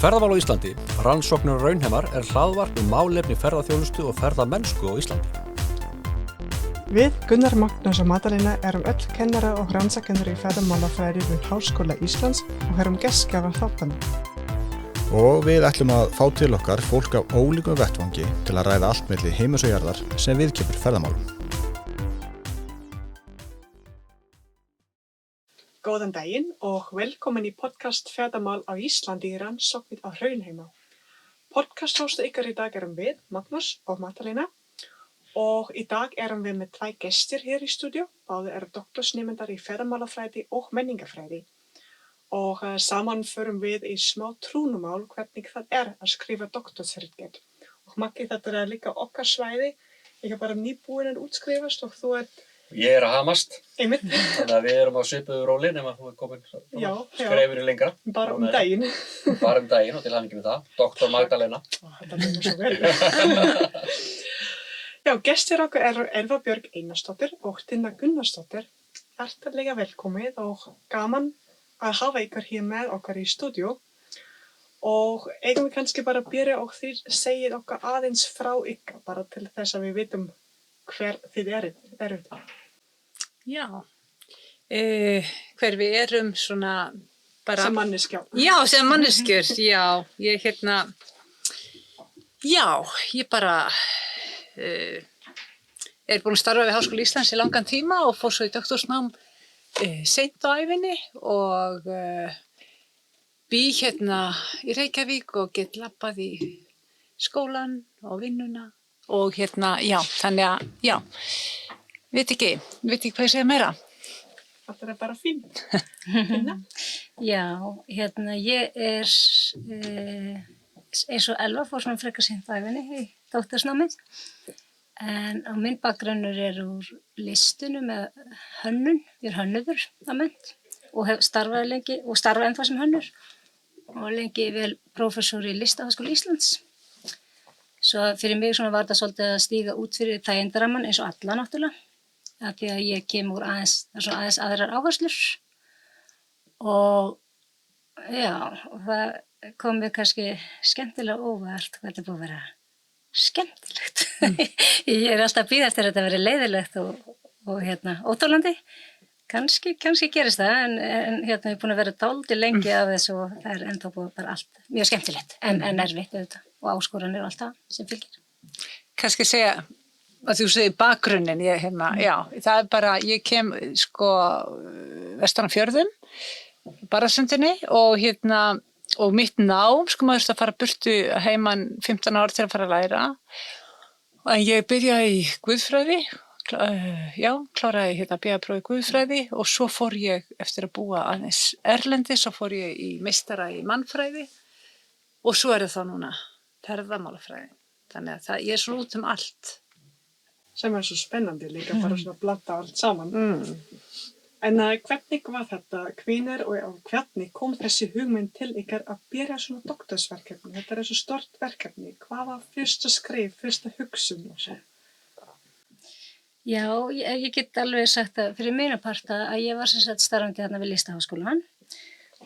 Ferðamál á Íslandi, rannsóknir og raunheimar hlaðvarp málefni ferðaþjónustu og ferðamennsku á Íslandi. Við Gunnar Magnús og Madalena erum öll kennara og rannsakendur í ferðamálafræði við Háskóla Íslands og erum gestgjafar þáttanna. Og við ætlum að fá til okkar fólk af ólíkum vettvangi til að ræða allt milli heims og jarðar sem viðkemur ferðamálum. Góðan daginn og velkomin í podcast Ferðamál á Íslandi í rannsóknir á raunheima. Podcast-hóstu ykkar í dag erum við, Magnús og Madalena. Og í dag erum við með 2 gestir hér í stúdíu. Báðir eru doktorsnemendar í ferðamálafræði og menningarfræði. Og saman förum við í smá trúnumál hvernig það er að skrifa doktorsritgerð. Og Maggi, þetta er líka okkar svæði. Ég er bara nýbúin að útskrifast og þú ert... Ég er að hamast, Einmitt. þannig að við erum á svipuðu róli nema þú komin skrefinu lengra. Bara daginn. Bara daginn og til hamingju með það. Doktor Magdalena. Þetta er svo vel. Já, gestir okkar eru Elva Björg Einarsdóttir og Tinna Gunnarsdóttir. Hjartanlega velkomið og gaman að hafa ykkur hér með okkar í stúdíu. Og eigum við kannski bara byrja og þið segið okkar aðeins frá ykkur, bara til þess að við vitum hver þið eruð. Já, hver við erum svona bara... Sem manneskja. Já, sem manneskjur, já, ég bara er búin að starfa við Háskóla Íslands í langan tíma og fór svo í doktorsnám seint á ævinni og bý hérna í Reykjavík og get labbað í skólann og vinnuna og hérna, já, þannig að, já, veit ekki hvað ég segja meira. Þetta er bara fínt. Já, hérna, ég er eins og Elva fór svona frekar seint á ævinni í doktorsnámið. En á minn bakgrunnur er úr listinu með hönnun, ég er hönnuður að mennt og hef starfað lengi og starfa ennþá sem hönnur og lengi vel prófessor í Listaháskóla Íslands. Svo fyrir mig svona var þetta svolítið að stíga út fyrir þægindaramman eins og alla náttúrulega, af því að ég kem úr aðeins aðrar áherslur og já, og það kom mér kannski skemmtilega óvart hvað þetta búið að vera skemmtilegt. Ég er alltaf að bíða eftir að þetta veri leiðilegt og hérna, óþolandi. Kannski gerist það, en hérna, ég er búin að vera dálítið lengi af þessu og það er ennþá búið bara allt mjög skemmtilegt, en erfitt auðvitað og áskoranir og allt það sem fylgir. Kannski segja að þú segir bakgrunnin, já, það er bara, ég kem sko vestan á fjörðum, Barðasundinni og hérna, og mitt nám, sko maður þurfti að fara burtu heiman 15 ár til að fara að læra. En ég byrjaði í guðfræði, kláraði hérna BA-próf í guðfræði og svo fór ég eftir að búa aðeins erlendis, svo fór ég í meistara í mannfræði og svo er það þá núna ferðamálafræði. Þannig að ég er svona út allt. Sem er svo spennandi líka, bara svona að blanda allt saman. En hvernig var þetta, hvenær og hvernig kom þessi hugmynd til ykkar að byrja svona doktorsverkefni? Þetta er svo stort verkefni. Hvað var fyrsta skrif, fyrsta hugsun og svo? Já, ég get alveg sagt að fyrir mína parta að ég var sem sagt starfandi þarna við Listaháskólann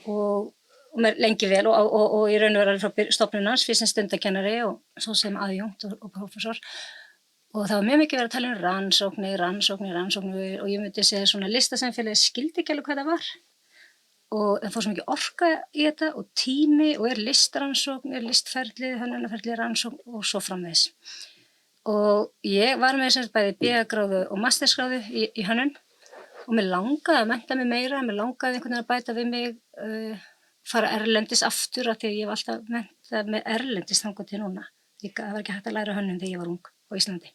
og mér lengi vel og í raun og veru frá stofnunans, fyrst sem stundakennari og svo sem aðjúnkt og prófessor. Og það var mjög mikið verið að tala rannsóknir og ég myndi segja svona listasamfélagi skildi ekki alveg hvað það var. Og það fór svo mikið orka í þetta og tími og er listrannsókn, er listferli, hönnunarferli, rannsókn og svo framvegis. Og ég var með þess að bæði BA-gráðu og mastersgráðu í hönnun og mér langaði að mennta mig meira, mér langaði einhvern veginn að bæta við mig, fara erlendis aftur af því að ég var alltaf menntað með erlendis þangað til núna. Það var ekki hægt að læra hönnun þegar ég var ung á Íslandi.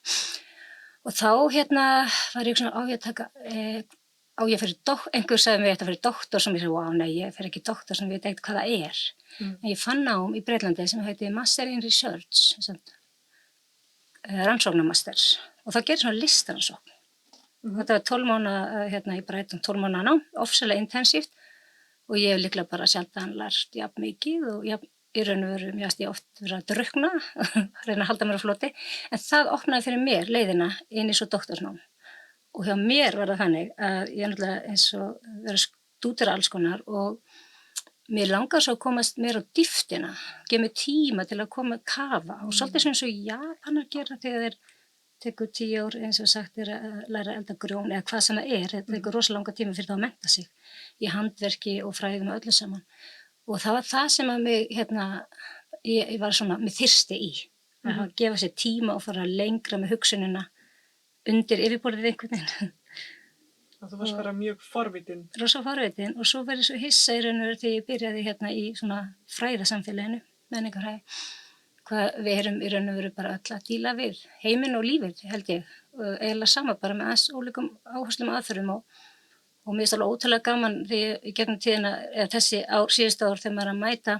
Og þá hérna var ég svona á ég að taka, einhver sagði mér þetta fyrir doktor sem ég sagði, wow, nei, ég fer ekki doktor sem ég veit ekkert hvað það er. En ég fann nám í Breitlandi sem heiti Master in Research, rannsóknarmasters og það gerir svona listrannsókn. Þetta var 12 mánaða hérna í Brighton, 12 mánaða nám, ofsalega intensíft og ég hef líklega bara sjaldan lært jafn mikið og í raun og veru mjög ég oft verið að drukkna, reyna að halda mér á floti, en það opnaði fyrir mér leiðina inn í svo doktorsnám og hjá mér var það þannig að ég náttúrulega eins og verið að stúdera alls konar og mér langar svo að komast meira á dýptina, gefa mér tíma til að koma að kafa og svolítið svona eins og Japanar gera þegar þeir tekur 10 ár eins og sagt er að læra að elda grjón eða hvað sem það þetta tekur rosa langa tíma fyrir það að mennta sig í handverki og fræðum og öllu saman og það var það sem að mig ég var svona með þyrsti í að gefa sér tíma og fara lengra með hugsunina undir yfirborðið einhvern veginn. Og þú varst bara mjög forvitin. Rosa forvitin og svo verið svo hissa í raun og veru þegar ég byrjaði í svona fræðasamfélaginu, menningarfræði, hvað við erum í raun og veru bara öll að díla við heiminn og lífið held ég, og eiginlega sama bara með aðeins ólíkum áherslum og aðferðum og mér finnst alveg ótrúlega gaman þegar í gegnum tíðina, eða þessi síðustu ár þegar maður er að mæta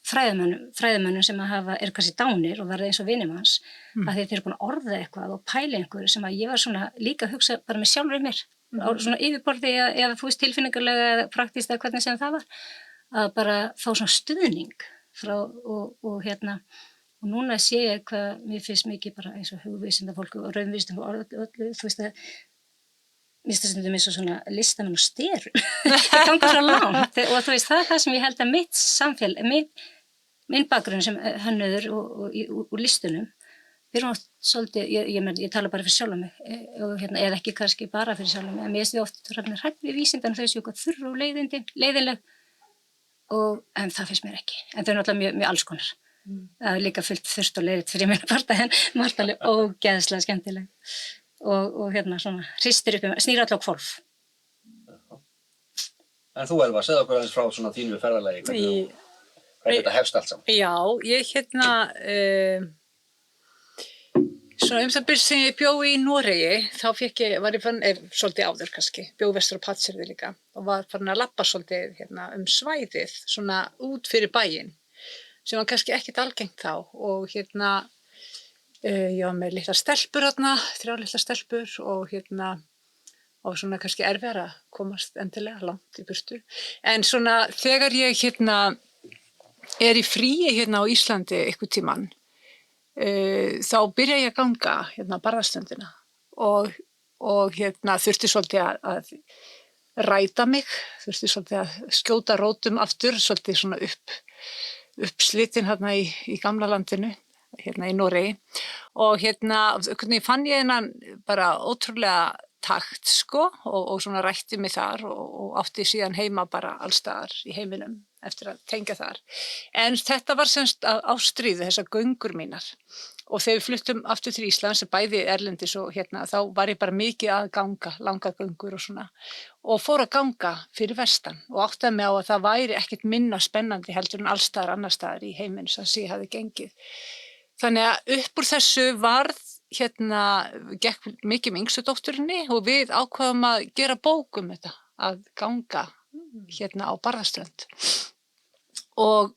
fræðimönnum sem eru kannski dánir og verða eins og vinir manns að þeir eru búin að orða eitthvað og pæla einhverju sem að ég var svona líka að hugsa bara með sjálfur mér á svona yfirborði eða þú veist tilfinningarlega eða praktískt eða hvernig sem það var að bara fá svona stuðning frá og núna sé ég hvað mér finnst mikið bara eins og hugvísindafólk og raunvísindafólk og öllu þú veist að mér finnst það stundum eins og svona listamenn og styrum það gangur svo langt og þú veist það er það sem ég held að mitt samfélag minn bakgrunn sem hönnuður og listunum við erum oft svolítið, ég tala bara fyrir sjálf mig og eða ekki kannski bara fyrir sjálf mig en mér finnst ég oft hrædd við vísindan þau séu eitthvað þurr og leiðinleg en það finnst mér ekki en þau eru náttúrulega mjög alls konar það er líka fullt þurrt og leiðitt fyrir mér parta en margt alveg ógeðslega skemmtileg og svona hristir upp snýr alltaf hvolf. En þú Elva, segðu okkur aðeins frá svona þínu ferðalagi hvernig þetta hefst allt saman. Já, ég svona það byrj sem ég bjó í Noregi, þá var ég svolítið áður kannski, bjó vestur á Patreksfirði líka og var farin að labba svolítið svæðið, svona út fyrir bæinn, sem var kannski ekkert algengt þá og ég var með litlar stelpur 3 litlar stelpur og og svona kannski erfiðara að komast endilega langt í burtu. En svona þegar ég er í fríi á Íslandi einhvern tímann, þá byrja ég að ganga barðastundina og þurfti svolítið að ræta mig, þurfti svolítið að skjóta rótum aftur, svolítið svona uppslitin í gamla landinu, í Noregi og hvernig fann ég hennan bara ótrúlega takt og svona rætti mig þar og átti síðan heima bara allstaðar í heiminum eftir að tengja þar. En þetta var semst ástríðu, þessar göngur mínar og þegar við fluttum aftur til Íslands, bæði erlendis og þá var ég bara mikið að ganga, langa göngur og svona og fór að ganga fyrir vestan og áttaði mig á að það væri ekkert minna spennandi heldur en allstaðar annarstaðar í heiminn sem ég hafði gengið. Þannig að upp úr þessu varð gekk mikið með yngstu dótturinni og við ákvaðum að gera bók þetta, að ganga á Barðaströnd og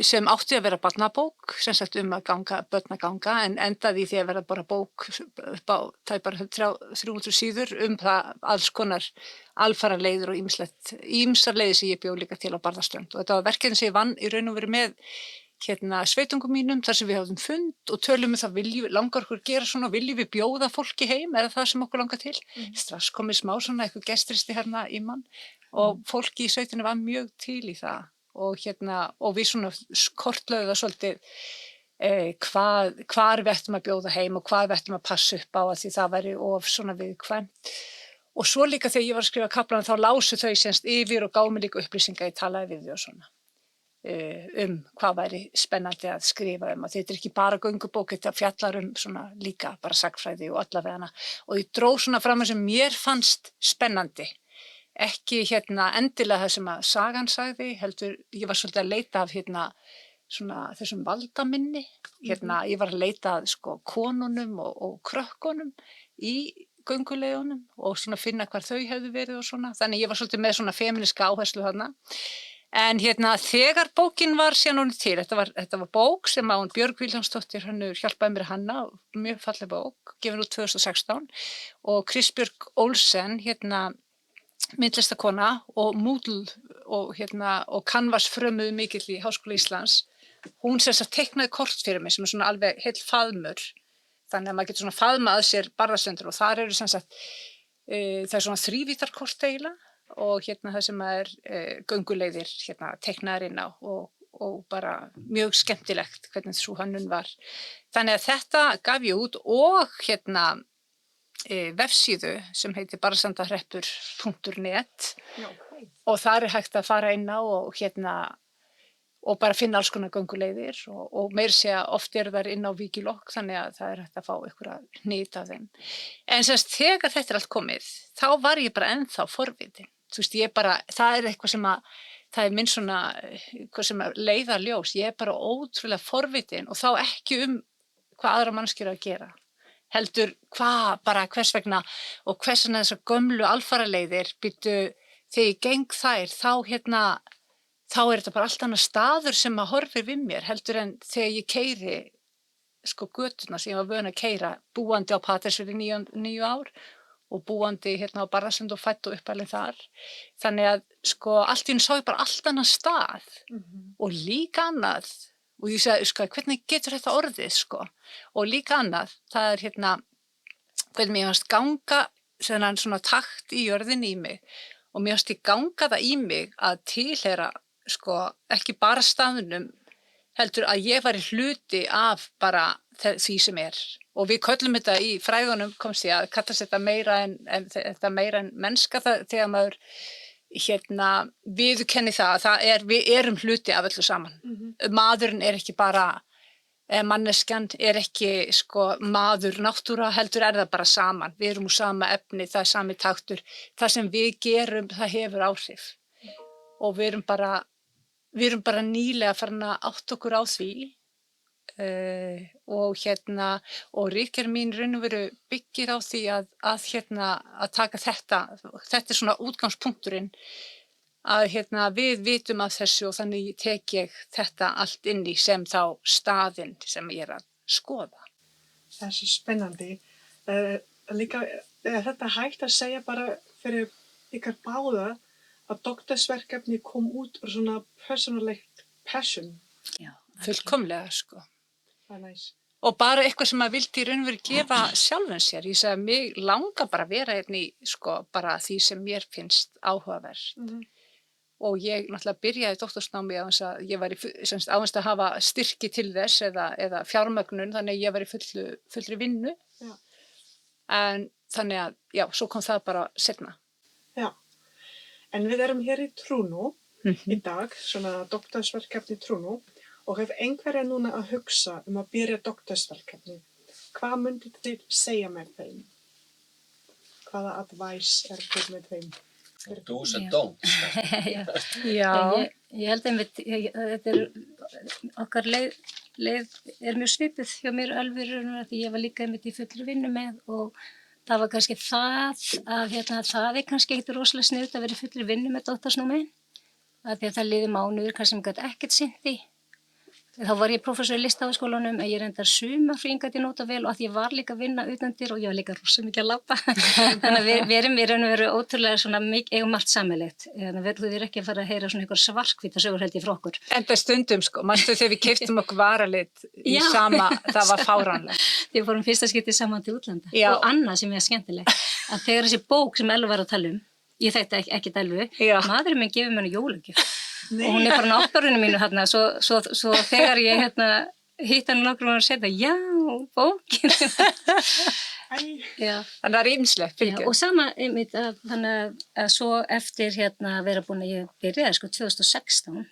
sem átti að vera barnabók, sem sagt að ganga, börn að ganga, en endaði í því að vera bara bók upp á tæpar 300 síður það alls konar alfaraleiðir og ýmsar leiðir sem ég bjó líka til á Barðaströnd og þetta var verkefni sem ég vann í raun og veru með sveitungum mínum þar sem við hafðum fund og tölum það langar okkur að gera svona, viljum við bjóða fólki heim eða það sem okkur langar til. Strax komið smá svona eitthvað gestristi í mann og fólki í sveitinni var mjög til í það og við svona kortlögum það svolítið hvar við ættum að bjóða heim og hvað við ættum að passa upp á því það væri of svona viðkvæmt. Og svo líka þegar ég var að skrifa kaflana þá lásu þau semst yfir og gáðu mig líka upplýsingar, ég talaði við þau og svona. Hvað væri spennandi að skrifa að þetta er ekki bara göngubók, þetta fjallar svona líka bara sagnfræði og allavega og ég dró svona fram sem mér fannst spennandi ekki endilega það sem að sagan sagði, heldur ég var svolítið að leita af svona þessum valdaminni ég var að leita að konunum og krökkunum í gönguleiðunum og svona finna hvar þau hefðu verið og svona, þannig ég var svolítið með svona femíníska áherslu þarna. En þegar bókin var síðan orðin til, þetta var bók sem hún Björg Vilhjálmsdóttir hjálpaði mér að hanna, mjög falleg bók, gefin út 2016 og Kristbjörg Olsen, myndlistakona og Moodle og Canvas frömuðu mikill í Háskóla Íslands, hún sem sagt teiknaði kort fyrir mig sem svona alveg heill faðmur, þannig að maður getur svona faðmað að sér Barðastrandir og þar eru sem sagt, það svona þrívítarkort eiginlega og hérna það sem er gönguleiðir hérna teiknaðar inn á og bara mjög skemmtilegt hvernig svo hönnun var. Þannig að þetta gaf ég út og hérna vefsíðu sem heitir barðastrandarhreppur.net og þar er hægt að fara inn á og hérna og bara finna alls konar gönguleiðir og meira segja oft þær inn á Wikiloc þannig að það er hægt að fá einhverja hnit af þeim. En semst þegar þetta er allt komið, þá var ég bara ennþá forvitin. Þú veist, ég bara, það er eitthvað sem að, það er minn svona, eitthvað sem að leiða ljós. Ég er bara ótrúlega forvitin og þá ekki hvað aðra manneskjur eru að gera. Heldur bara hvers vegna og hvers vegna þessar gömlu alfaraleiðir býttu þegar ég geng þær, þá er þetta bara allt annað staður sem að horfir við mér heldur en þegar ég keyri sko götuna sem ég var vön að keyra búandi á Patreksfirði 9 ár og búandi hérna á Barðaströnd og fædd og uppalinn þar. Þannig að sko allt í einu sá ég bara allt annað stað og líka annað og ég sagði sko hvernig getur þetta orðið sko og líka annað það er hérna hvernig mér fannst ganga svona takt í jörðinni í mig og mér fannst ég ganga það í mig að tilheyra sko ekki bara staðnum heldur að ég væri hluti af bara því sem er og við köllum þetta í fræðunum komst ég að kallast þetta meira en mennska þegar maður hérna viðurkenni það að við erum hluti af öllu saman. Maðurinn er ekki bara manneskjan er ekki sko maður náttúra heldur er það bara saman. Við erum úr sama efni, það er sami taktur. Það sem við gerum, það hefur áhrif. Og við erum bara nýlega farin að átta okkur á því og ritgerð mín raun og veru byggir á því að taka þetta er svona útgangspunkturinn að við vitum af þessu og þannig tek ég þetta allt inn í sem þá staðinn sem ég er að skoða. Það er svo spennandi. Líka þetta hægt að segja bara fyrir ykkar báða að doktorsverkefni kom út úr svona personalegt passion. Já, fullkomlega sko. Það er næs. Og bara eitthvað sem maður vildi í raun og veru gefa sjálfum sér. Ég sagði mig langar bara að vera hérna í sko bara því sem mér finnst áhugavert. Og ég náttúrulega byrjaði doktorsnámi á þess að ég var á þess að hafa styrki til þess eða fjármögnun þannig að ég var í fullri vinnu. Já. En þannig að já, svo kom það bara seinna. Já. En við erum hér í Trúnó í dag, svona doktorsverkefni í Trúnó og ef einhverja núna að hugsa að byrja doktorsverkefni, hvað myndir þið segja með þeim? Hvaða advice er þið með þeim? Do's and don'ts. Já. Ég held þetta okkar leið er mjög svipuð hjá mér Ölfur því ég var líka einmitt í fullri vinnu með og það var kannski það er kannski ekkert rosalega sniðugt að vera í fullri vinnu með doktorsnámi að því að það liði mánuður kannski sem gæti ekkert sinnt í. Þá var ég prófessor í Listaháskólanum en ég reyndar sumarfrí gat ég nota vel og að ég var líka að vinna utandyr og ég var líka rosa mikið að labba. Þannig að við erum ótrúlega svona eigum margt sameiginlegt. Þú er ekki að fara að heyra svona einhver svartkvíta sögur held ég frá okkur. Enda stundum sko, manstu þegar við keyptum okkur varalit í sama, það var fáránlegt. Við fórum fyrsta skipti saman til útlanda. Já. Og annað sem er skemmtilegt, að þegar þessi bók sem Elva var að tala ég þekkti ekki Elvu, maðurinn minn gefur mér jólagjöf. Og hún er bara náttúrunum mínu hérna, svo þegar ég hitt hann nokkrum og segði já, bókin. Já. Þannig að það er ýmislegt fylgjum. Og sama, þannig að svo eftir að vera búin að ég byrjaði sko 2016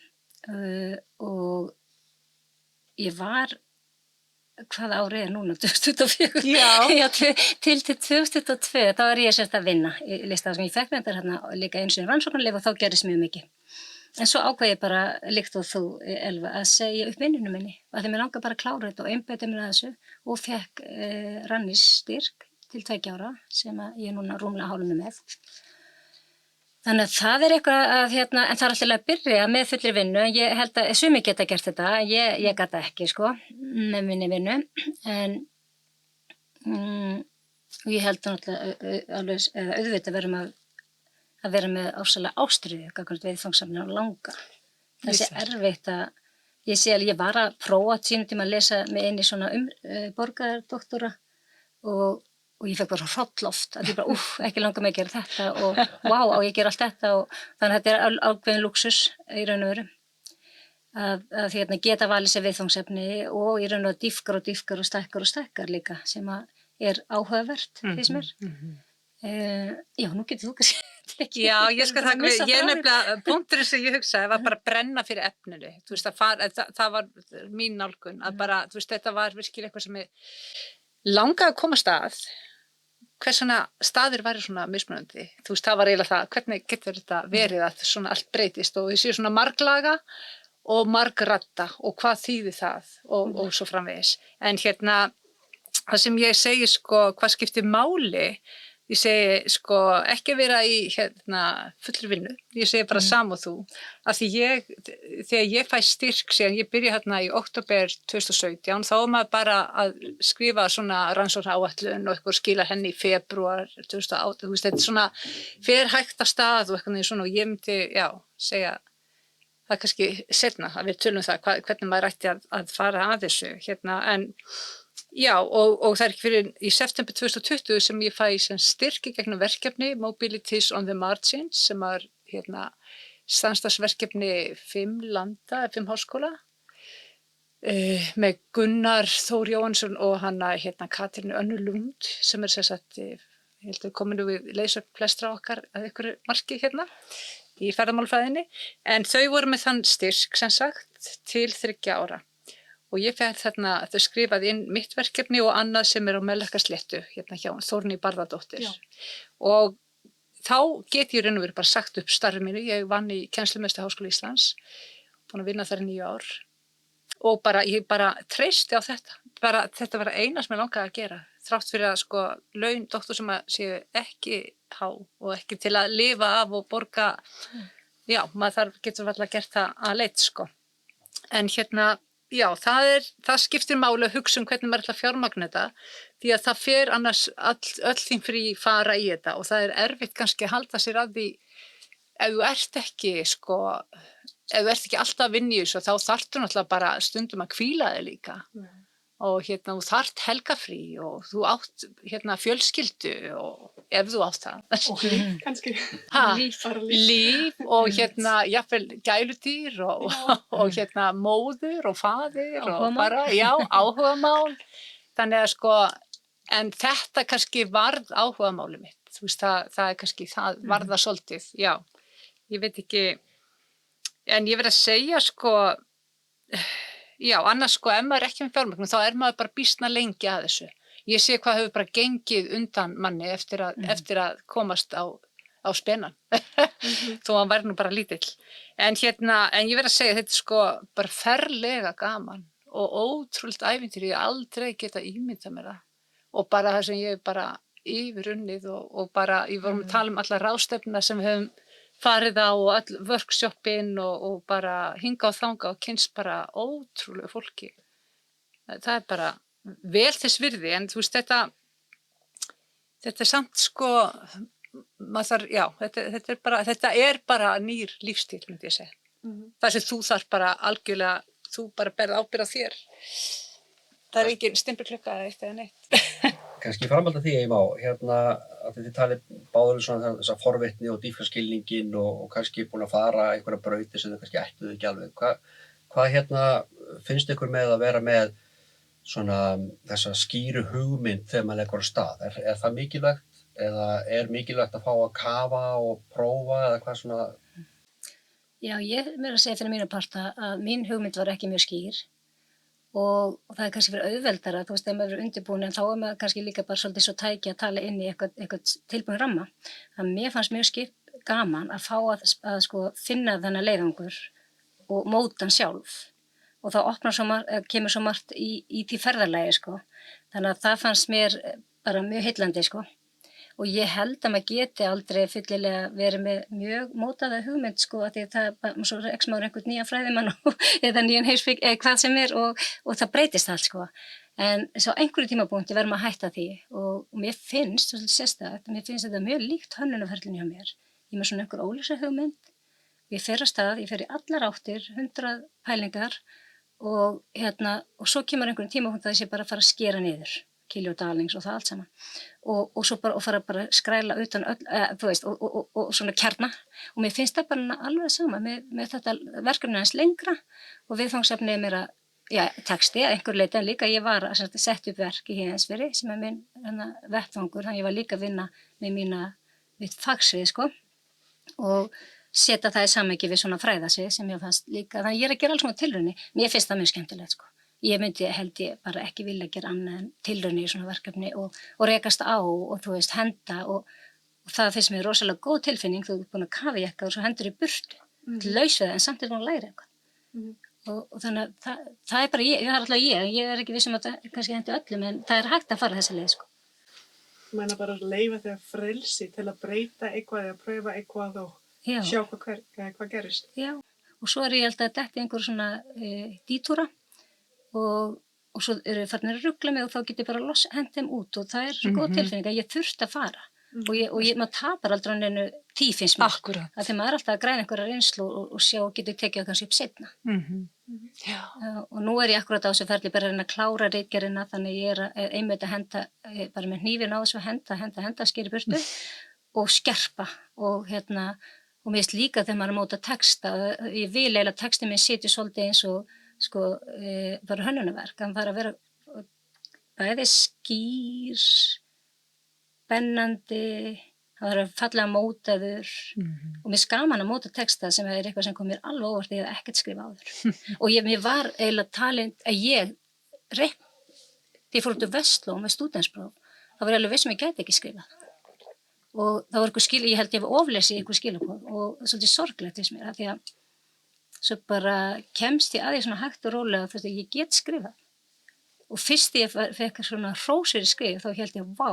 og ég var, hvaða árið er núna, 2024? Já, til 2022, þá var ég sérst að vinna í Listaháskólanum. Ég fekk þetta hérna líka einu sinni rannsóknarleyfi og þá gerðist mjög mikið. En svo ákvað ég bara, líkt og þú, Elva, að segja upp vinnunum minni. Að þeim ég langar bara að klára þetta og einbeita mér að þessu og fekk Rannís styrk til 2 ára sem ég núna rúmlega hálfum með. Þannig að það er eitthvað að, en það er alltaf að byrja með fullri vinnu. Ég held að sumi geta gert þetta, ég gata ekki, sko, með minni vinnu. En ég held alveg auðvitað verðum að vera með ásælega ástriðu, gagnvart viðfangsefni og langa. Það sé erfitt að, ég sé alveg, ég var að prófa sínum tíma að lesa með eini svona borgardoktora og og ég fekk bara hrollloft að ég bara, ekki langar mig að gera þetta og á ég gera allt þetta og þannig að þetta er ákveðin lúxus í raun og veru að geta valið sér viðfangsefni og í raun og dýpkar og stækkar líka sem að áhugavert finnst mér. Já, nú getur þú kannski ekki. Já, ég nefnilega, punkturinn sem ég hugsaði var bara að brenna fyrir efninu. Þú veist, það var mín nálgun, að bara, þú veist, þetta var virkilega eitthvað sem ég langaði að koma stað, hvers svona staðir væri svona mismunandi. Þú veist, það var eiginlega það, hvernig getur þetta verið að svona allt breytist og ég sé svona marglaga og margratta og hvað þýðir það og svo framvegis. En það sem ég segi, sko, hvað skiptir máli, ég segi sko ekki vera í fullri vinnu, ég segi bara sam og þú, af því þegar ég fæ styrk síðan, ég byrja í október 2017, þá maður bara að skrifa svona rannsóknaráætlun og eitthvað skila henni í febrúar 2018, þú veist, þetta svona fer hægt af stað og eitthvað svona og ég myndi, segja, það er kannski seinna að við tölum það, hvernig maður ætti að fara að þessu, en já, og það er ekki fyrir í september 2020 sem ég fæ styrki gegnum verkefni Mobilities on the Margins sem er samstarfsverkefni 5 landa, 5 háskóla með Gunnar Þór Jóhannsson og Katrínu Önnu Lund sem er ég held að kominu við leysa upp flestra okkar að einhverju marki í ferðamálfræðinni, en þau voru með þann styrk sem sagt til 3 ára. Og ég fekk þetta skrifað inn mitt verkefni og annað sem er á Melrakkasléttu, hjá Þórný Barðardóttir. Já. Og þá get ég raun og veru bara sagt upp starfi mínu. Ég vann í kennslumiðstöð Háskóla Íslands, búin að vinna þar í 9 ár. Og ég bara treysti á þetta. Þetta var eina sem ég langaði að gera. Þrátt fyrir að sko laun doktor sem séu ekki há og ekki til að lifa af og borga. Já, maður getur varla gert það að leit sko. En já, það skiptir máli að hugsa hvernig maður ætla að fjármagna þetta því að það fer annars öll þín frí fara í þetta og það er erfitt kannski að halda sér að því ef þú ert ekki alltaf að vinna í þessu þá þarftu náttúrulega bara stundum að hvíla þig líka og þú þarft helgafrí og þú átt fjölskyldu og ef þú átt það. Og kannski líf og jafnvel gæludýr og móður og faðir og bara, áhugamál. Þannig að sko, en þetta kannski varð áhugamáli mitt. Þú veist, það er kannski, það varð það svolítið, já. Ég veit ekki, en ég verð að segja sko, já, annars sko, ef maður er ekki með fjármagn, þá er maður bara býsna lengi að þessu. Ég sé hvað hefur bara gengið undan manni eftir að komast á spennan, þó hann væri nú bara lítill. En ég verð að segja, þetta er sko bara ferlega gaman og ótrúlegt ævintýri, ég aldrei geta ímyndað mér það. Og bara það sem ég hef bara yfirunnið og bara, ég vorum að tala alla ráðstefnuna sem við höfum farið á og öll workshopin og bara hinga og þanga og kynnst bara ótrúlegu fólki. Það er bara vel þess virði, en þú veist, þetta er samt sko, þetta er bara nýr lífstíl, myndi ég segja. Það sem þú þarf bara algjörlega, þú bara berð ábyrgð á þér. Það er engin stimpilklukka eða eitt eða neitt. Kannski framhald af því ég má, að þið talið báður svona þessa forvitni og dýpkarskilningin og kannski búin að fara einhverja brauti sem þau kannski ættuðu ekki alveg. Hvað finnst ykkur með að vera með svona þessa skýru hugmynd þegar maður leggur á stað? Er það mikilvægt eða er mikilvægt að fá að kafa og prófa eða hvað svona? Já, ég meira að segja fyrir mínu parta að mín hugmynd var ekki mjög skýr. Og það er kannski fyrir auðveldara, þú veist, ef maður er undirbúin, en þá er maður kannski líka bara svolítið svo tæki að tala inn í eitthvað tilbúin ramma. Þannig að mér fannst mjög gaman að fá að sko finna þennan leiðangur og móta hann sjálf. Og þá kemur svo margt í því ferðalagi, sko. Þannig að það fannst mér bara mjög heillandi, sko. Og ég held að maður geti aldrei fyllilega verið með mjög mótaða hugmynd, sko, að því það er svo rekst maður einhvern nýjan fræðimann eða nýjan heimsbygg eða hvað sem er og það breytist allt, sko. En svo einhverju tímapunkti verður maður að hætta því og mér finnst, svo sérstakt, mér finnst þetta mjög líkt hönnunarferlinu hjá mér. Ég er með svona einhver óljósa hugmynd, ég fer af stað, ég fer í allar áttir, 100 pælingar og svo kemur einhverjum tímapunkt að ég sé bara að fara að skera niður. Kilja og Darlings og það allt saman. Og svo bara, og fara bara að skræla utan öll, þú veist, og svona kjarna. Og mér finnst það bara alveg sama með þetta verkefni hans lengra og viðfangsefnið er meira, já, texti að einhver leiti en líka ég var að setja upp verk í Héðinsfirði sem er minn vettvangur, þannig ég var líka að vinna með mitt fagsvið, sko, og setja það í samhengi við svona fræðasvið sem ég fannst líka, þannig ég er að gera alls svona tilraunir, mér finnst það mjög skemmtilegt, sko. Held ég bara ekki vilja gera annað en tilraunir í svona verkefni og rekast á og þú veist, henda og það finnst mér rosalega góð tilfinning, þú ert búin að kafa í eitthvað og svo hendur í burtu, laus við það en samt er búin að læra eitthvað. Og þannig að það er bara það er alltaf ég er ekki viss um að það kannski hendi öllum en það er hægt að fara þessa leið, sko. Ég meina bara að leyfa þér frelsi til að breyta eitthvað eða pröfa eitthvað og sjá hvað gerist. Já, og svo er ég alltaf að detta einhver svona dítúra og svo eru farnir að rugla mig og þá get ég bara hent þeim út og það er svo góð tilfinning að ég þurfti að fara og maður tapar aldrei hann einu tíð finnst mér. Akkurat. Af því maður er alltaf að græða einhverja reynslu og sjá getur tekið það kannski upp seinna. Já. Og nú er ég akkurat á þessu ferli bara að reyna að klára ritgerðina þannig ég er einmitt að henda bara með hnífinn á þessu henda skeri burtu og skerpa og og mér finnst líka þegar maður er að móta texta ég vil eiginlega textin minn sitja svolítið eins og sko bara hönnunarverk hann fara að vera bæði skýr spennandi það var að fallega mótaður og mér skaman að móta texta sem er eitthvað sem kom mér alveg óvart ég hef ekkert skrifa áður og mér var eiginlega talin að ég þegar ég fór út úr Vestló með stúdentspróf þá var ég alveg viss sem ég gæti ekki skrifa og það var eitthvað ég held ég hef oflesið eitthvað skilabóð og svolítið sorglegt þess mér af því að svo bara kemst ég að því svona hægt og rólega þú veist að ég get skrifað og fyrst ég fekk svona hrós fyrir skrif þá held ég vá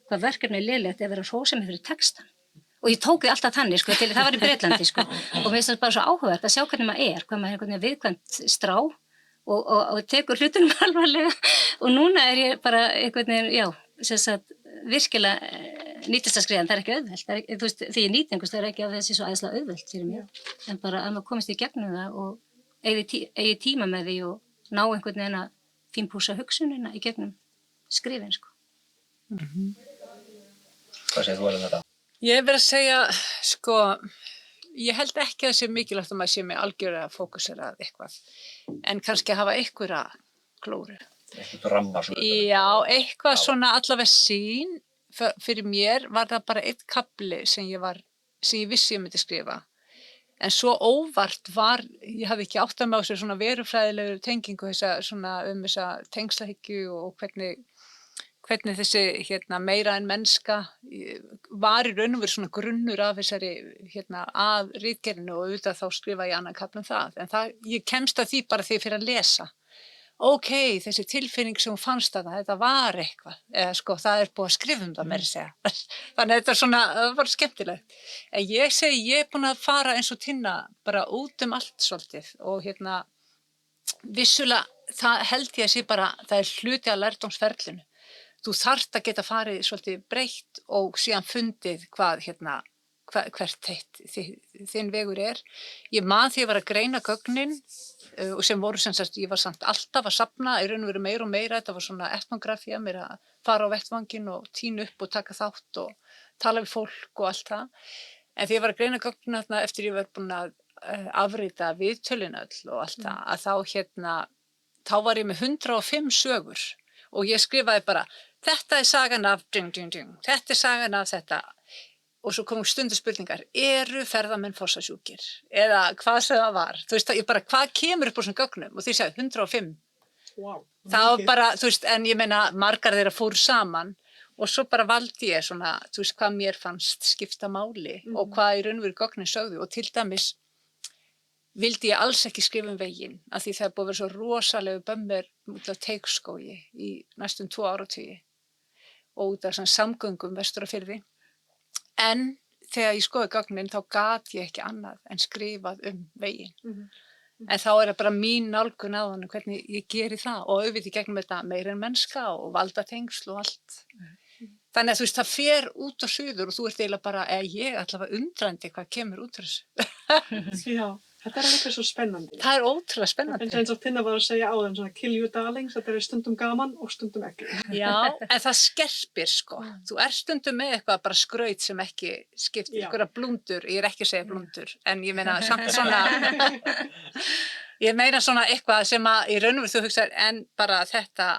hvað verkefni er lélegt að vera að hrósa mig fyrir textan og ég tók því alltaf þannig sko til það var í Bretlandi sko og mér finnst það bara svo áhugavert að sjá hvernig maður er hvað maður er einhvern veginn viðkvæmt strá og tekur hlutunum alvarlega og núna er ég bara einhvern veginn já sem sagt virkilega nýtast að skrifa en það er ekki auðvelt þú veist því ég nýt einhvers það er ekki að þessi svo æðislega auðvelt fyrir mér en bara að maður komist í gegnum það og eigi tíma með því og ná einhvern veginn að fínpússa hugsunina í gegnum skrifin sko. Hvað segir þú alveg þetta? Ég hef verið að segja, sko, ég held ekki að það sé mikilvægt að maður sé með algjörlega að fókusera eitthvað, en kannski hafa einhverja klóru. Eitthvað ramma svona. Já, eitthvað svona allavega sín, fyrir mér var það bara einn kafli sem ég vissi ég myndi skrifa, en svo óvart ég hafði ekki áttað mig á þessu svona verufræðilegu tengingu þessa tengslahyggju og hvernig þessi meira en mennska var í raun og veru svona grunnur af þessari að ritgerðinu og auðvitað þá skrifa ég annan kafla það. En ég kemst að því bara þegar ég fyrir að lesa. Ókei, þessi tilfinning sem hún fannst þetta var eitthvað. Eða sko, það er búið að skrifa það meira að segja. Þannig að þetta það var skemmtilegt. En ég segi, ég er búin að fara eins og Tinna bara út allt svolítið og vissulega það held ég að sé bara, það er hluti af lærdómsferlinu. Þú þarft að geta farið svolítið breytt og síðan fundið hvert þinn vegur er. Ég man því að ég var að greina gögnin og sem voru sem sagt, ég var samt alltaf að safna, í raun og veru meira og meira, þetta var svona etnografía, mér að fara á vettvanginn og tína upp og taka þátt og tala við fólk og allt það. En því ég var að greina gögnin eftir ég var búin að afrita viðtölin öll og allt það, að þá var ég með 105 sögur og ég skrifaði bara þetta er sagan af þetta er sagan af þetta og svo komum stundarspurningar eru ferðamenn fossasjúkir eða hvað sem það var þú veist ég bara hvað kemur upp úr þessum gögnum og því sagði 105 wow. Það var bara þú veist en ég meina margar þeirra fóru saman og svo bara valdi ég svona þú veist hvað mér fannst skipta máli og hvað í raun og veru gögnin sögðu og til dæmis vildi ég alls ekki skrifa veginn af því það er búið að vera svo rosalegu bömmur út af Teigsskógi í næstum 2 áratugi og út af samgöngum vestur á firði. En þegar ég skoði gögnin þá gat ég ekki annað en skrifað veginn. En þá er það bara mín nálgun á hann hvernig ég geri það og auðvitað gegnum þetta meira en mennska og valdatengsl og allt. Þannig að þú veist það fer út á suður og þú ert eiginlega bara ég allavega undrandi hvað kemur út úr þessu. Já. Þetta líka svo spennandi. Það er ótrúlega Það spennandi. finnst eins og Tinna var að segja áðan, svona kill you darlings, þetta stundum gaman og stundum ekki. Já, en það skerpir sko. Þú stundum með eitthvað bara skraut sem ekki skiptir, Já. einhverja blúndur, ég ekki að segja blúndur, en ég meina samt svona, ég meina svona eitthvað sem að í raun og veru þú hugsaðir, en bara þetta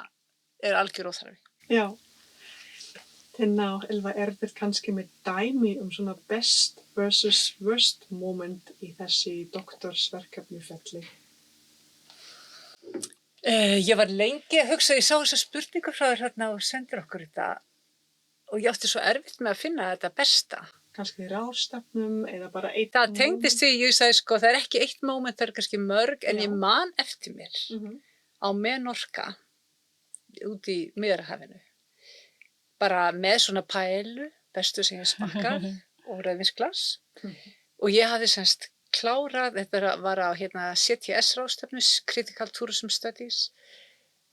er algjör óþarfi. Já. Tinna og Ylva, þið kannski með dæmi svona best versus worst moment í þessi doktorsverkefniferli? Ég var lengi að hugsa, ég sá þessa spurningu frá þér hérna og sendir okkur þetta og ég átti svo erfitt með að finna þetta besta. Kannski ráðstefnum eða bara eitt Það tengdist því, ég sagði sko, það er ekki eitt moment, það er kannski mörg, en Já. ég man eftir mér Mhm. á Menorca, út í Miðjarðarhafinu, bara með svona pælu, bestu sem ég smakkað og rauðvínsglas og ég hafði semst klárað, þetta var á hérna, CTS ráðstefnus, Critical Tourism Studies,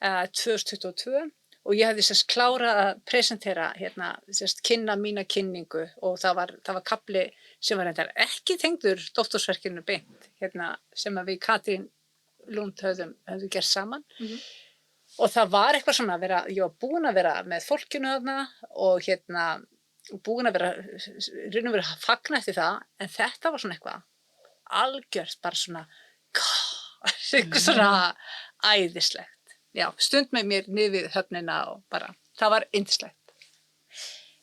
2022 og ég hafði semst klárað að presentera, hérna, semst kynna mína kynningu og það var kafli sem var reyndar ekki tengdur doktorsverkinu beint, hérna, sem að við Katrín Lund höfðum gert saman. Og það var eitthvað svona að vera, ég var búin að vera með fólkinu þarna og hérna, búin að vera, raun og vera að fagna eftir það, en þetta var svona eitthvað algjört, bara svona, eitthvað svona æðislegt. Já, stund með mér niður höfnina og bara, það var yndislegt.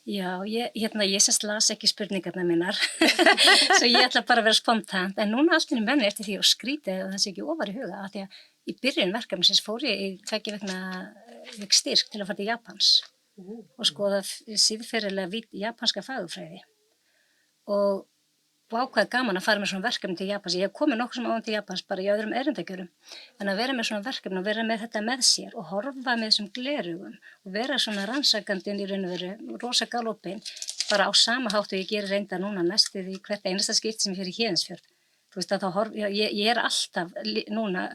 Já, ég semst las ekki spurningarna mínar, svo ég ætla bara að vera spontant, en núna allt í einu menni eftir því og skrítið og það sé ekki ofar í huga, af því að í byrjun verkefnisins fór ég í 2 vikna styrk til að fara til Japans og skoða síðferðilega japanska fagurfræði og ákvað gaman að fara með svona verkefni til Japans. Ég hef komið nokkuð sem áðan til Japans bara í öðrum erindagjörum, en að vera með svona verkefni og vera með þetta með sér og horfa með þessum glerugum og vera svona rannsakandinn í raun og veru, rosa galopin, bara á sama hátt og ég gerir reynda núna næstuð í hvert einasta skipt sem ég fer í Héðinsfjörð. Þú veist að þá ég alltaf núna,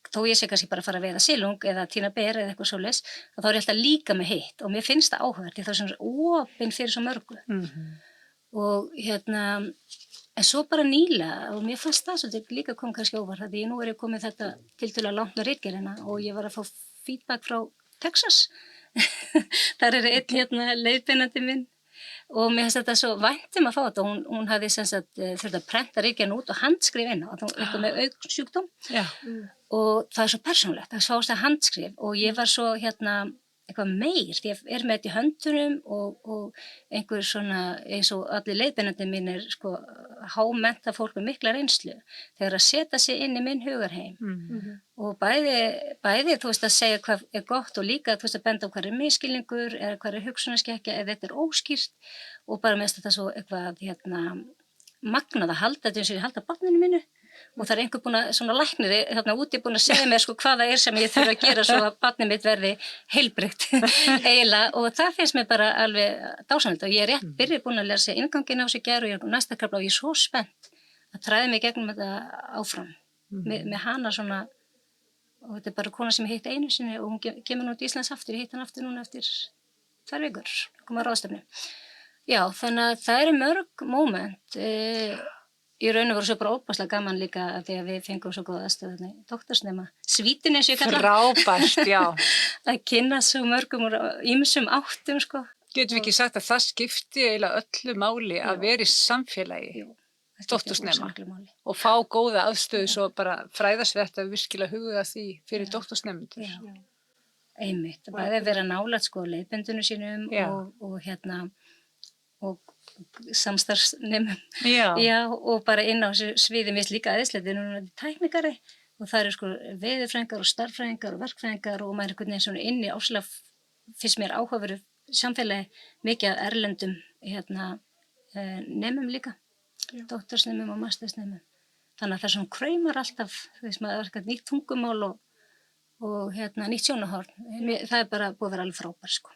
þó ég sé kannski bara að fara að veiða silung eða tína ber eða eitthvað svoleiðis, þá ég alltaf líka með hitt og mér finnst það áhugavert, því það svona opinn fyrir svo mörgu. Og hérna, en svo bara nýlega, og mér fannst það svolítið líka kom kannski óvart, því nú ég komið þetta tiltölulega langt með ritgerðina og ég var að fá feedback frá Texas. Þar einn hérna leiðbeinandi minn og mér finnst þetta svo vænt að fá þetta. Hún hafði sem sagt þurft að prenta ritgerðina út og handskrifa inn á, eitthvað með augsjúkdóm. Já. Og það svo persónulegt, það fást að handskrif og ég var svo hérna eitthvað meir, því ég með þetta í höndunum og einhver svona, eins og allir leiðbeinandi mínir, sko, hámennta fólk með mikla reynslu, þegar að setja sig inn í minn hugarheim og bæði, þú veist, að segja hvað er gott og líka, þú veist, að benda á hvað er misskilningur eða hvað er hugsunarskekkja eða þetta er óskýrt og bara með þetta svo eitthvað, hérna, magnað að halda þetta eins og ég halda barninu mínu. Og það er einhver búin að, svona læknir þarna úti búin að segja mér sko hvað það er sem ég þurfa að gera svo að barnið mitt verði heilbrigt eiginlega og það finnst mér bara alveg dásamlegt og ég er rétt byrjuð búin að læra sig innganginn á sig gær og ég er næsta kafla og ég er svo spennt að træði mig gegnum þetta áfram með hana svona og þetta er bara kona sem ég hitt einu sinni og hún kemur nú til Íslands aftur, ég hitt hann aftur núna eftir 2 vikur, koma á ráðstefnu. Já, þannig að það eru mörg moment í raun og veru svo bara óbærslega gaman líka að því að við fengum svo góða aðstöðu doktorsnema. Svítin eins og ég kalla. Frábært, já. Að kynna svo mörgum úr ýmsum áttum, sko. Getum við ekki sagt að það skipti eiginlega öllu máli að vera í samfélagi, doktorsnema, og fá góða aðstöðu svo bara fræðasvert að virkilega huga því fyrir doktorsnemendur. Já, einmitt. Það bæði að vera nálægt sko leiðbendunum sínum og hérna og samstarfsnemum. Já, og bara inn á þessu sviði mér líka æðislegt, við erum tæknikari og það eru sko veðurfræðingar og starffræðingar og verkfræðingar og maður er einhvern veginn svona inni áslega finnst mér áhugaverðu samfélagi mikið af erlendum nemum líka, doktorsnemum og mastersnemum. Þannig að það svona kraumar alltaf, þú veist maður er eitthvað nýtt tungumál og nýtt sjónarhorn. Það er bara búið að vera alveg frábær sko.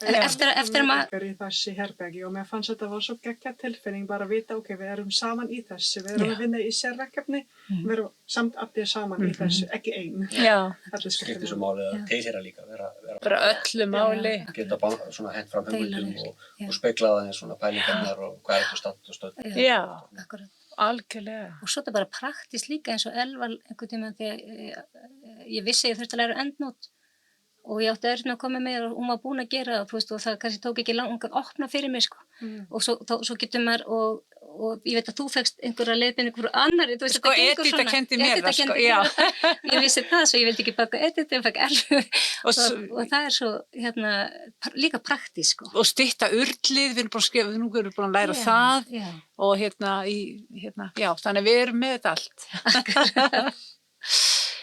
En eftir að maður í þessi herbergi og mér fannst þetta var svo geggja tilfinning bara að vita, ok, við erum saman í þessu, við erum að vinna í sérverkefni, við erum samt allir saman í þessu, ekki einn. Já. Skiptir svo máli að tilheyra líka, vera bara öllu máli. Geta svona hent fram hugmyndum og spegla það eins svona pælingarnar og hvað er þetta statt og stödd. Já. Akkurat. algjörlega. Og svo er þetta bara praktist líka eins og Elva einhvern tímann þegar ég vissi að ég þurfti að læra endnót og ég átti með að koma með og hún var búin að gera það, þú veist, og það kannski tók ekki langan að opna fyrir mig, sko. Og svo getur maður, og ég veit að þú fegst einhverja leiðbeiningu frá annarri, þú veist, Sko, Edita kenndi mér það, sko, já. Ég vissi það, svo ég vildi ekki baka Edita, ég fekk Elfu. Og það er svo, líka praktist, sko. Og stytta urlið, við erum búin að skrifa, nú erum við búin að læra það. Já. Og já, þannig að við erum með þetta allt.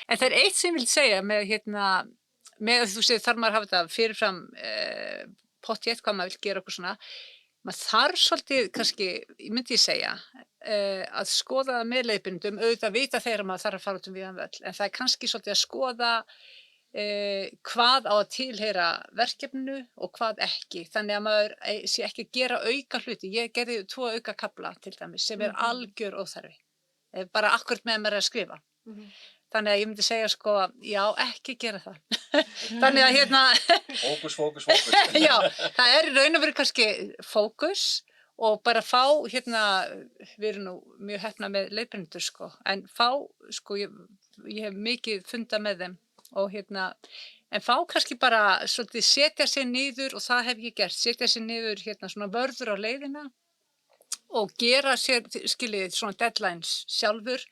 En það er eitt sem ég vil segja með þú segir þarf maður að hafa þetta fyrirfram pottjétt hvað maður vil gera okkur svona. Maður þarf svolítið, kannski, myndi ég segja, að skoða með leiðbeinendum, auðvitað vita þegar maður þarf að fara út víðan völl, en það er kannski svolítið að skoða hvað á að tilheyra verkefninu og hvað ekki. Þannig að maður sé ekki að gera auka hluti. Ég gerði 2 auka kafla til dæmis sem er algjör óþarfi. Bara akkurat með mér að skrifa. Þannig að ég myndi segja, sko, já, ekki gera það. Þannig að Fókus. Já, það er í raun og veru kannski fókus og bara fá, við erum nú mjög heppnað með leiðbeinendur, sko, en fá, sko, ég hef mikið fundað með þeim og en fá kannski bara svolítið setja sig niður og það hef ég gert, setja sig niður svona vörður á leiðina og gera sér, skiljið, svona deadlines sjálfur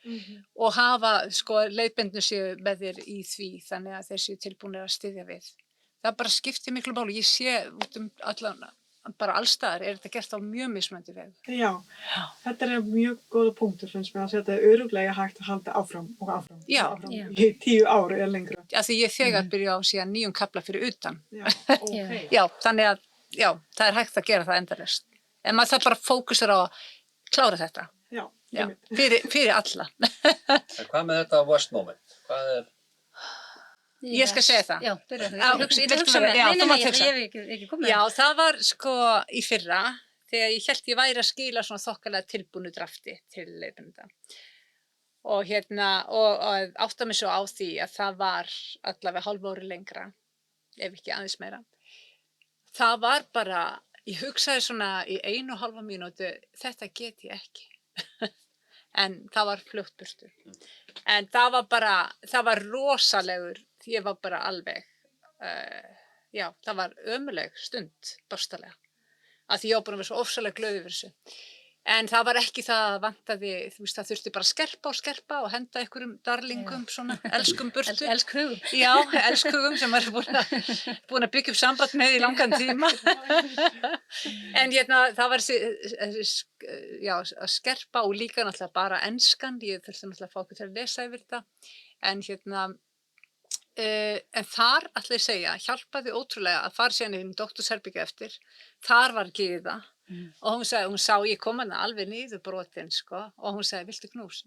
og hafa, sko, leiðbeinendur séu með þér í því þannig að þeir séu tilbúnir að styðja við. Það bara skiptir miklu máli. Ég sé út allan, bara allstaðar er þetta gert á mjög mismunandi vegu. Já, þetta er mjög góða punktur, finnst mér, að þetta er örugglega hægt að halda áfram og áfram. Já. Í 10 ár eða lengra. Já, því ég þegar byrja á síðan 9 kafla fyrir utan. Já, ok. Já, þannig að, já, það er hægt að gera það endalaust. En maður þarf bara að fókusera á að klára þetta. Já, fyrir alla. En hvað með þetta worst moment? Hvað er... Ég skal segja það. Já, byrja Já, Ég hugsa með. já, þú mátt Ég hugsa. hef ekki komið. Já, það var sko í fyrra þegar ég hélt ég væri að skila svona þokkalega tilbúnu drafti til leiðbeinenda. Og og átta mig svo á því að það var allavega hálfu ári lengra, ef ekki aðeins meira. Það var bara, ég hugsaði svona í 1,5 mínútu, þetta get ég ekki. En það var flutt burtu. En það var rosalegur, ég var bara alveg, já, það var ömuleg stund, bástalega. Að því ég var búin að vera svo ofsalega glöð yfir þessu. En það var ekki það að vantaði, þú veist, það þurfti bara að skerpa og henda einhverjum darlingum, svona, elskum burtu. Elskhugum. Já, elskhugum sem maður er búin að byggja upp samband með í langan tíma. En það var já, að skerpa og líka náttúrulega bara enskan, ég þurfti náttúrulega að fá okkur til að lesa yfir þetta. En þar, ætla ég að segja, hjálpaði ótrúlega að fara síðan í doktorsherbergi eftir. Þar var Gyða og hún sá ég kom hana alveg niður brotin, sko, og hún sagði, viltu knús?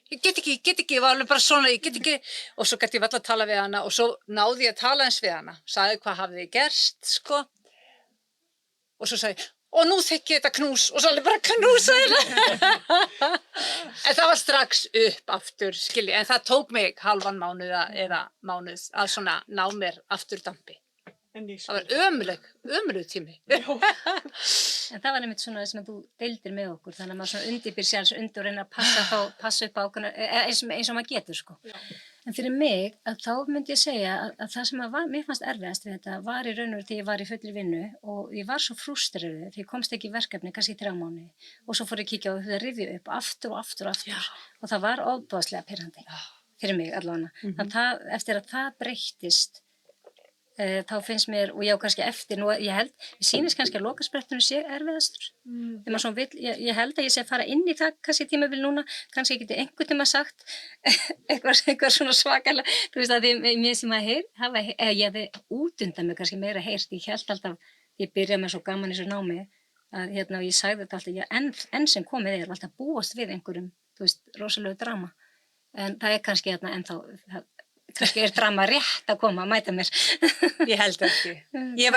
Ég get ekki, ég var alveg bara svona, ég get ekki, og svo gæti ég varla að tala við hana og svo náði ég að tala eins við hana, sagði hvað hafði gerst, sko, og svo sagði, og nú þekki ég þetta knús og svo alveg bara knúsa hérna. En það var strax upp aftur, skilji, en það tók mig halvan mánuð eða mánuð að svona ná mér aftur dampi. Það var ömurlegur tími. En það var einmitt svona sem þú deildir með okkur, þannig að maður svona undirbýr sjálfs undir og reyna að passa upp á okkur eins og maður getur, sko. Já. En fyrir mig, að þá myndi ég segja að það sem mér fannst erfiðast við þetta var í raun og veru þegar ég var í fullri vinnu og ég var svo frústreruð þegar ég komst ekki í verkefni, kannski í 3 mánuði og svo fór ég að kíkja á það rifju upp aftur og það var ofboðslega pirrandi fyrir mig allavega. Það, eftir að það breyttist þá finnst mér, og ég á kannski eftir nú, ég sýnist kannski að lokasprettunum sé erfiðastur. Ég held að ég sé að fara inn í það kannski tímabil núna, kannski geti einhvern tíma sagt eitthvað svona svakalega, þú veist að mér sem að ég hefði útundan mig kannski meira heyrt, ég held alltaf, ég byrjaði með svo gaman í þessu námi, að ég sagði þetta alltaf, enn sem komið alltaf búast við einhverjum, þú veist, rosalegu drama, en það er kannski ennþá, kannski drama rétt að koma að mæta mér. Ég held ekki. Ég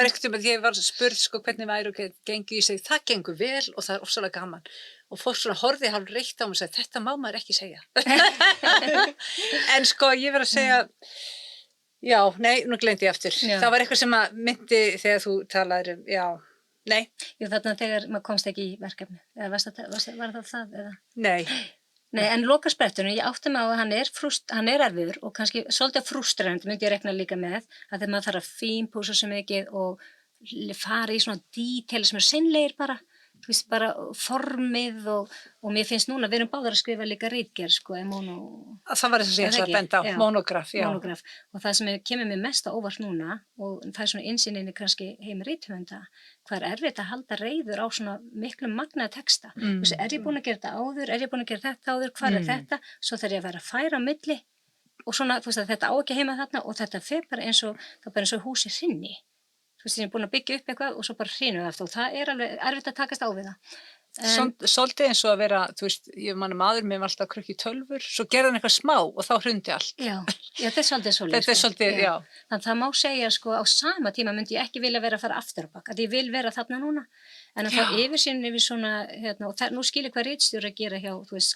var spurð sko hvernig væri og gengur, ég segi það gengur vel og það er ofsalega gaman. Og fólk svona horfði hálf reitt á mig og sagði þetta má maður ekki segja. En sko ég verð að segja, já, nei, nú gleymdi ég aftur. Já. Það var eitthvað sem að myndi þegar þú talaðir já, Nei, Jú, þarna þegar maður komst ekki í verkefni. Eða var það eða? nei. Nei, en lokaspretturinn, ég átti mig á að hann er erfiður og kannski svolítið frústrerandi, myndi ég rekna líka með, að þegar maður þarf að fínpúsa svo mikið og fara í svona díteili sem seinlegir bara, þú veist, bara formið og mér finnst núna, við erum báðar að skrifa líka ritgerð, sko, Það var þess að ég ætla að benda á, Já. monograf, já. monograf. Og það sem kemur mér mest á óvart núna, og það er svona innsýninni kannski heim rithöfunda, hvað er erfitt að halda reiður á svona miklu magnaða texta. Þú veist, er ég búin að gera þetta áður, er ég búin að gera þetta áður, hvað er þetta? Svo þarf ég að vera að færa á milli og svona, þú veist, að þetta á ekki heima þarna og þetta fer bara eins og húsi hrynni. Þú veist, ég er búin að byggja upp eitthvað og svo bara hrynur það og það er alveg erfitt að takast á við það. Svolítið eins og að vera, þú veist, ég manna maður með alltaf krukki tölfur, svo gerði hann eitthvað smá og þá hrundi allt. Já, þetta er svolítið svolítið. Þetta er svolítið, já. Þannig það má segja, sko, á sama tíma myndi ég ekki vilja vera að fara aftur á bak, að ég vil vera þarna núna, en að það yfirsýn yfir svona, og nú skilur hvað ritstjóri að gera hjá, þú veist,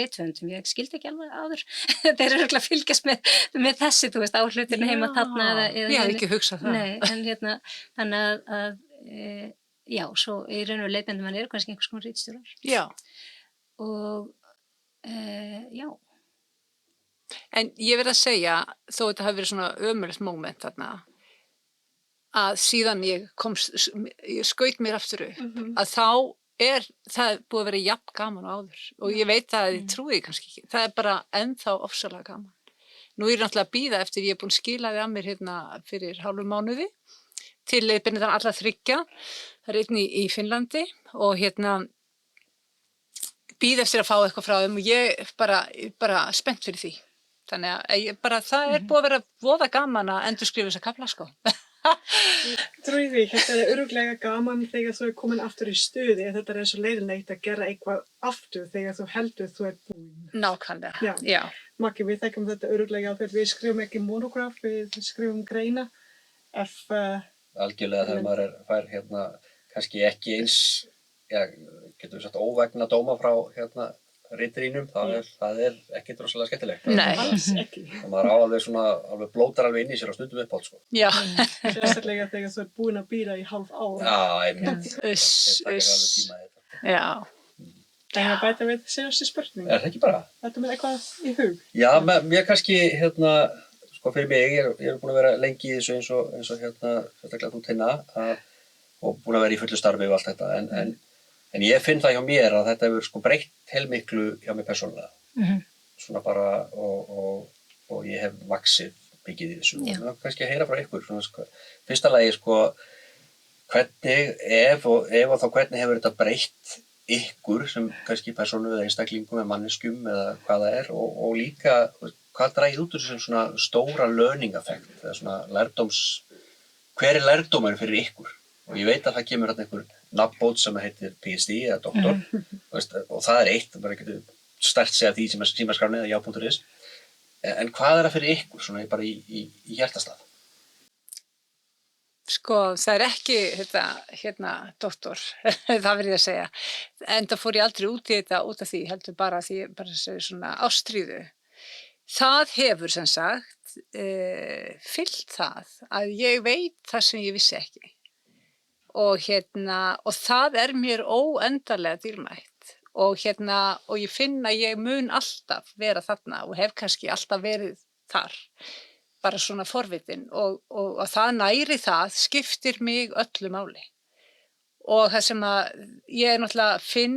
rithöfundum, ég skildi ekki alveg áður, þeir eru örugglega að fylgjast með þessi, þú veist, áhlutin heima þarna eða ég hef ekki hugsað það. Nei, en þannig að já, svo í raun og leiðbendum hann kannski einhvers konar ritstjórar. Já. Og, já. En ég verð að segja, þó þetta hafi verið svona ömurlegt moment þarna, að síðan ég skaut mér aftur upp, að þá það búið að vera jafn gaman og áður. Og ég veit að ég trúi kannski ekki. Það er bara ennþá ofsalega gaman. Nú er ég náttúrulega að bíða eftir, ég er búin að skila þið að mér hérna fyrir hálfum mánuði, til leiðbeinir alla 3. Það er einn í Finnlandi og hérna bíð eftir að fá eitthvað frá þeim og ég bara spennt fyrir því. Þannig að það er búið að vera voða gaman að endurskrifa þessa kafla, sko. Trúi því, þetta er örugglega gaman þegar þú er komin aftur í stuði en þetta er svo leiðinlegt að gera eitthvað aftur þegar þú heldur þú er búin. Nákvæmlega, já. Maggi, við þekkjum þetta örugglega þegar við skrifum ekki monograf, við skrifum greina. Algjörlega þegar maður fær hérna kannski ekki eins, já, getur við sagt óvegna dóma frá hérna ritrýnum, það er ekki droslega skemmtilegt. Nei. Alls ekki. Og maður á alveg blótar alveg inn í sér á stundum uppátt, sko. Já. Sérstaklega þegar þú er búin að bíða í hálf ár. Já, einmitt. Það er alveg tíma í þetta. Já. Það er að bæta við síðustu spurning. Er það ekki bara? Þetta með eitthvað í hug. Já, mér kannski, hérna, sko fyrir mig, ég er búin að vera lengi í þessu eins og hérna, sérstaklega þú Tinna, og búin að vera í fullu starfi og allt þetta, en ég finn það hjá mér að þetta hefur sko breytt heilmiklu hjá mér persónulega. Svona bara, og ég hef vaxið mikið í þessu. Og það kannski að heyra frá ykkur, svona sko, fyrsta lagi sko, hvernig, ef og þá hvernig hefur þetta breytt ykkur sem kannski persónu eða einstaklingum eða manneskjum eða hvað það er og líka hvað drægið út úr þessum svona stóra learning effect eða svona hver er lærdómurinn fyrir ykkur? Og ég veit að það kemur hérna einhver nafnbót sem heitir PhD eða doktor og það er eitt, bara getur sterkt segja því sem er símaskránið eða já.is en hvað er það fyrir ykkur svona bara í hjartastað? Sko, það er ekki hérna doktor, það verður ég að segja. En það fór ég aldrei út í þetta út af því, heldur bara því bara svona ástríðu. Það hefur sem sagt fyllt það að ég veit það sem ég vissi ekki. Og það er mér óendanlega dýrmætt. Og ég finn að ég mun alltaf vera þarna og hef kannski alltaf verið þar. Bara svona forvitin og það næri það skiptir mig öllu máli. Og það sem að ég náttúrulega finn,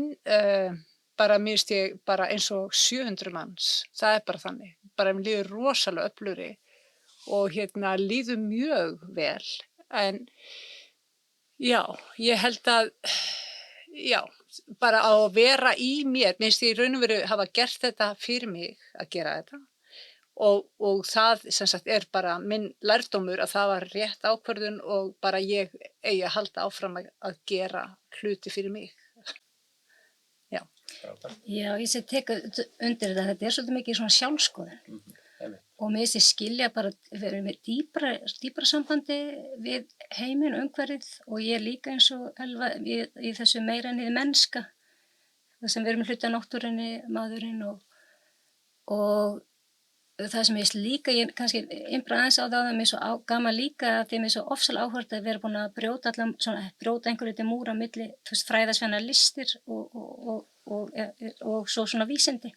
bara mér finnst ég bara eins og 700 manns, það er bara þannig. Bara mér líður rosalega öflugri og líður mjög vel. En já, ég held að, já, bara á að vera í mér, minnst ég í raun og veru hafa gert þetta fyrir mig að gera þetta. Og það sem sagt er bara minn lærdómur að það var rétt ákvörðun og bara ég eigi að halda áfram að gera hluti fyrir mig. Já. Já, ég sé teka undir þetta er svolítið mikið svona sjálfskoðun. Og mér finnst ég skilja bara verið með dýpra sambandi við heiminn, umhverfið og ég líka eins og Elva í þessu meira en hið mennska. Það sem við erum hluti af náttúrunni, maðurinn og það sem ég líka, ég kannski innbra aðeins á það, mér svo gaman líka að því mér svo ofsalega áhört að vera búin að brjóta einhverju til múra milli, þú veist, fræðasvenna listir og svo svona vísindi.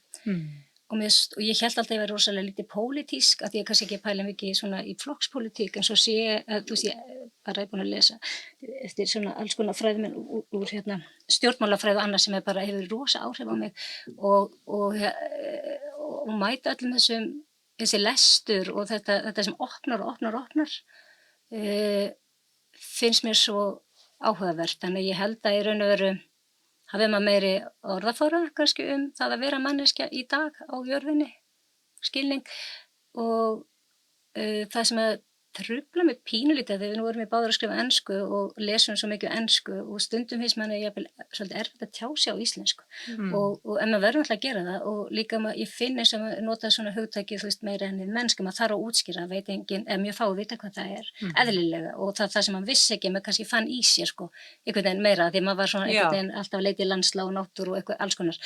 Og ég held alltaf að ég var rosalega lítið pólitísk, að ég kannski ekki pæla mikið svona í flokkspólitík, en svo sé ég, þú veist, ég bara búin að lesa eftir svona alls konar fræðimenn úr stjórnmálafræði og annað sem bara hefur rosa áhrif á mig og mæta öllum þessi lestur og þetta sem opnar finnst mér svo áhugavert, þannig ég held að í raun og veru hafi maður meiri orðafára kannski það að vera manneskja í dag á jörðinni, skilning og það sem að trufla mig pínulítið þegar við nú erum við báðir að skrifa ensku og lesum svo mikið ensku og stundum finnst manni svolítið erfitt að tjá sig á íslensku en maður verður alltaf að gera það og líka ég finn eins og maður nota svona hugtæki þú veist meira enn við mennska, maður þarf að útskýra veit enginn, eða mjög fáið vita hvað það er eðlilega og það sem maður vissi ekki maður kannski fann í sér sko, einhvern veginn meira því maður var svona einhvern veginn alltaf að leita í landslag og náttúru og eitthvað alls konar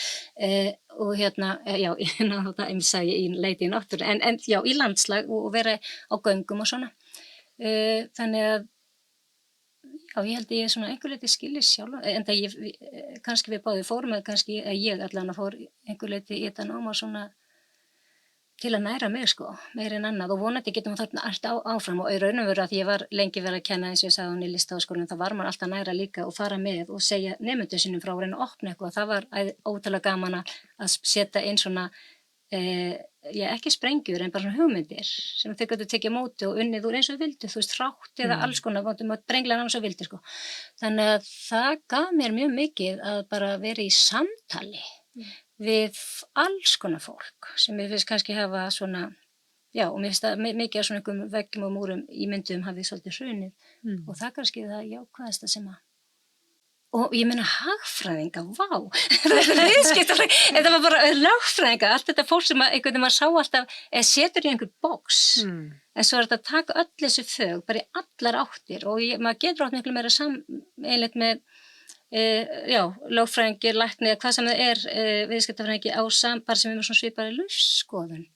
og ég leiti í náttúru en já, í landslag og vera á göngum og svona þannig að já, ég held að ég svona einhver leiti skilji sjálf en það kannski við báðið fórum eða kannski ég allan að fór einhver leiti í þetta náma svona til að næra mig sko, meira en annað og vonandi getum við þarna alltaf áfram og í raun og veru að ég var lengi verið að kenna eins og ég sagði hún í Listaháskólanum, þá var maður alltaf að næra líka og fara með og segja nemendum sínum frá og reyna að opna eitthvað og það var ótrúlega gaman að setja inn svona ekki sprengjur en bara svona hugmyndir sem þau gætu tekið móti og unnið úr eins og vildu, þú veist, hrátt eða alls konar, maður brengla hann eins og vildi sko. Þannig að það gaf mér mjög mikið að bara vera í samtali við alls konar fólk sem ég finnst kannski hafa svona, já, og mér finnst að mikið af svona einhverjum veggjum og múrum í myndum hafði svolítið hrunið og það kannski það jákvæðasta sem að og ég meina hagfræðinga, vá, þetta var bara lögfræðinga, allt þetta fólk sem einhvern veginn maður sá alltaf, setur í einhver box, en svo þetta að taka öll þessi fög, bara í allar áttir og maður getur átt miklu meira einleitt með, lögfræðingi, lækni, hvað sem það viðskiptafræðingi á bara sem við svona svipari lífsskoðun.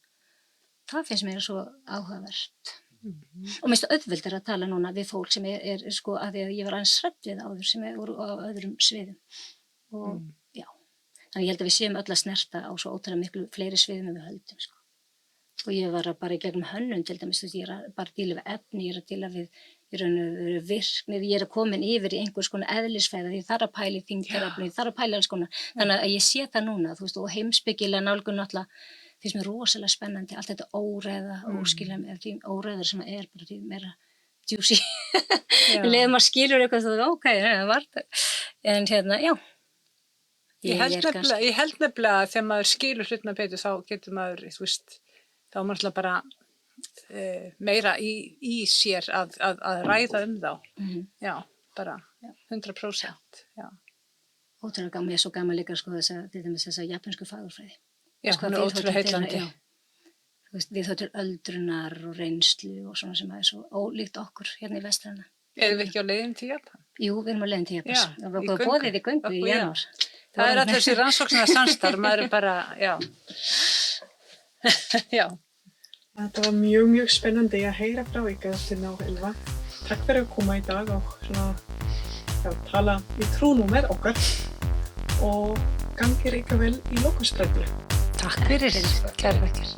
Það finnst mér svo áhugavert. Og mér finnst auðveldar að tala núna við fólk sem sko að því að ég var aðeins hrædd við áður sem voru á öðrum sviðum og já, þannig ég held að við séum öll að snerta á svo ótrúlega miklu fleiri sviðum en við höldum sko og ég var bara í gegnum hönnun til dæmis, þú veist, ég bara að díla við efni, ég að díla við í raun og veru virkni, ég komin yfir í einhvers konar eðlisfræði því þar að pæla í þyngdarefni, þar að pæla alls konar þannig að ég sé það núna, þú veist, og heimspekilega nálgun náttúrulega finnst mér rosalega spennandi, allt þetta óræða, óskilja með því óræðar sem bara því meira juicy. Leðum maður skilur eitthvað þá, ok, það var það. En já. Ég held nefnilega að þegar maður skilur hlutina betur þá getur maður, þú veist, þá maður alltaf bara meira í sér að ræða þá. Já, bara 100%. Já. Ótrúlega gaman, ég er svo gaman líka sko þessa japansku fagurfræði. Já, hún er ótrúlega heillandi. Þú veist, við þóttur öldrunar og reynslu og svona sem er svo ólíkt okkur hérna í vestrana. Erum við ekki á leiðin til Japan? Jú, við erum á leiðin til Japans. Það var boðið í göngu í janúar. Það er alltaf þessi rannsóknar samstarf, maður er bara, já. Já. Þetta var mjög, mjög spennandi að heyra frá ykkur Tinna og Ylva. Takk fyrir að koma í dag og svona tala í trúnum með okkar og gangir ykkur vel í lokastrætinu. Takk fyrir, kæru vekkir.